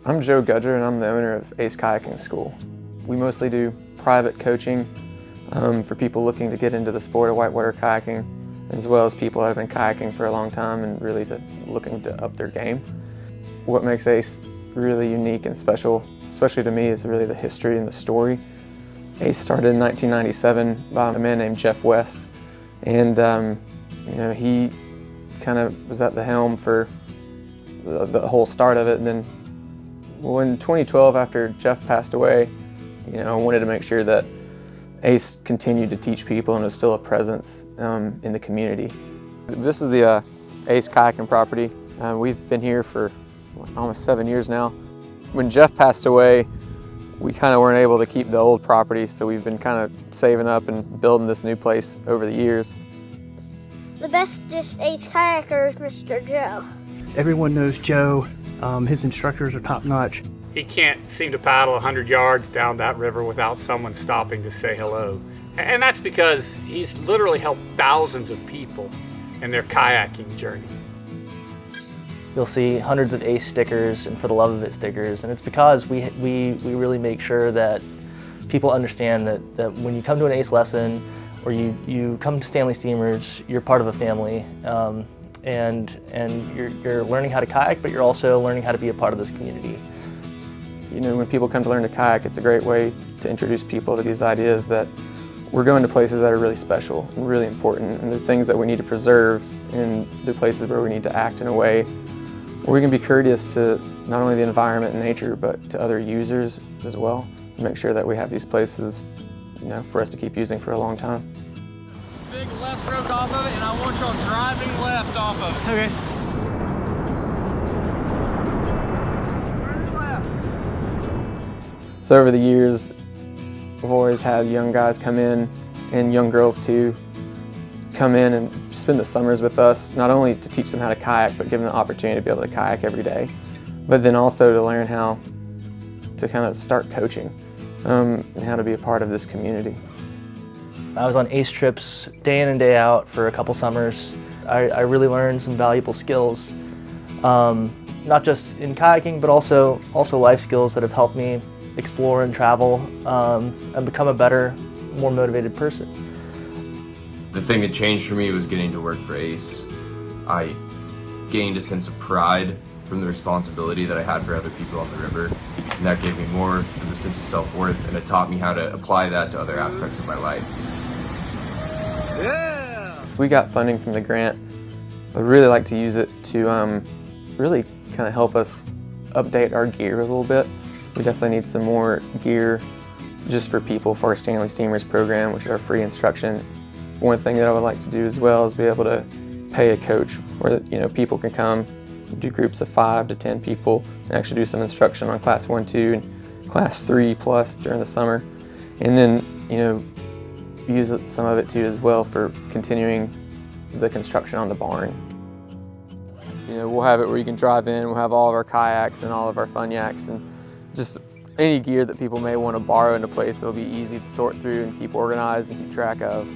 I'm Joe Gudger and I'm the owner of Ace Kayaking School. We mostly do private coaching for people looking to get into the sport of whitewater kayaking, as well as people that have been kayaking for a long time and really looking to up their game. What makes Ace really unique and special, especially to me, is really the history and the story. Ace started in 1997 by a man named Jeff West, and he kind of was at the helm for the whole start of it. And then in 2012, after Jeff passed away, I wanted to make sure that Ace continued to teach people and was still a presence in the community. This is the Ace kayaking property. We've been here for almost 7 years now. When Jeff passed away, we kind of weren't able to keep the old property, so we've been kind of saving up and building this new place over the years. The bestest Ace kayaker is Mr. Joe. Everyone knows Joe. His instructors are top-notch. He can't seem to paddle 100 yards down that river without someone stopping to say hello. And that's because he's literally helped thousands of people in their kayaking journey. You'll see hundreds of Ace stickers and For the Love of It stickers, and it's because we really make sure that people understand that when you come to an Ace lesson or you come to Stanley Steamers, you're part of a family. And you're learning how to kayak, but you're also learning how to be a part of this community. When people come to learn to kayak, it's a great way to introduce people to these ideas that we're going to places that are really special and really important, and the things that we need to preserve, and the places where we need to act in a way where we can be courteous to not only the environment and nature, but to other users as well, and make sure that we have these places for us to keep using for a long time. Big left stroke off of it, and I want y'all driving left off of it. Okay. So over the years, I've always had young guys come in, and young girls too, come in and spend the summers with us, not only to teach them how to kayak, but give them the opportunity to be able to kayak every day, but then also to learn how to kind of start coaching and how to be a part of this community. I was on Ace trips day in and day out for a couple summers. I really learned some valuable skills, not just in kayaking, but also life skills that have helped me explore and travel and become a better, more motivated person. The thing that changed for me was getting to work for Ace. I gained a sense of pride from the responsibility that I had for other people on the river, and that gave me more of a sense of self-worth, and it taught me how to apply that to other aspects of my life. Yeah! We got funding from the grant. I'd really like to use it to really kind of help us update our gear a little bit. We definitely need some more gear just for people for our Stanley Steamers program, which is our free instruction. One thing that I would like to do as well is be able to pay a coach where people can come, do groups of 5 to 10 people, and actually do some instruction on Class 1, 2, and Class 3 plus during the summer. And then, use some of it too as well for continuing the construction on the barn. We'll have it where you can drive in, we'll have all of our kayaks and all of our fun yaks, and just any gear that people may want to borrow in a place that'll be easy to sort through and keep organized and keep track of.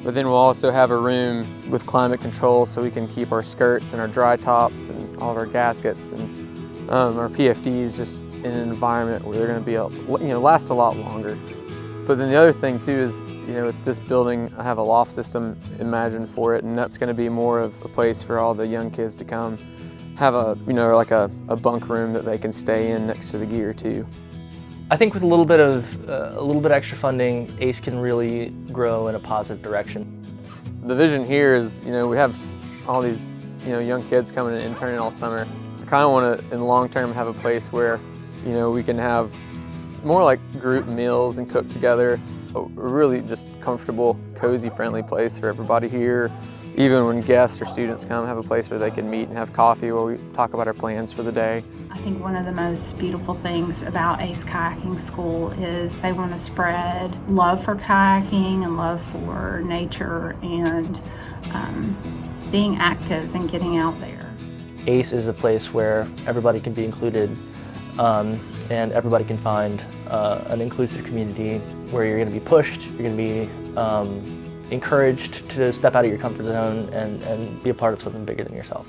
But then we'll also have a room with climate control so we can keep our skirts and our dry tops and all of our gaskets and our PFDs just in an environment where they're going to be last a lot longer. But then the other thing too is, with this building, I have a loft system imagined for it, and that's going to be more of a place for all the young kids to come have like a bunk room that they can stay in next to the gear too. I think with a little bit extra funding, Ace can really grow in a positive direction. The vision here is, we have all these, young kids coming and interning all summer. I kind of want to, in the long term, have a place where, we can have more like group meals and cook together. A really just comfortable, cozy, friendly place for everybody here. Even when guests or students come, have a place where they can meet and have coffee while we talk about our plans for the day. I think one of the most beautiful things about Ace Kayaking School is they want to spread love for kayaking and love for nature and being active and getting out there. Ace is a place where everybody can be included and everybody can find an inclusive community where you're going to be pushed, you're going to be encouraged to step out of your comfort zone and be a part of something bigger than yourself.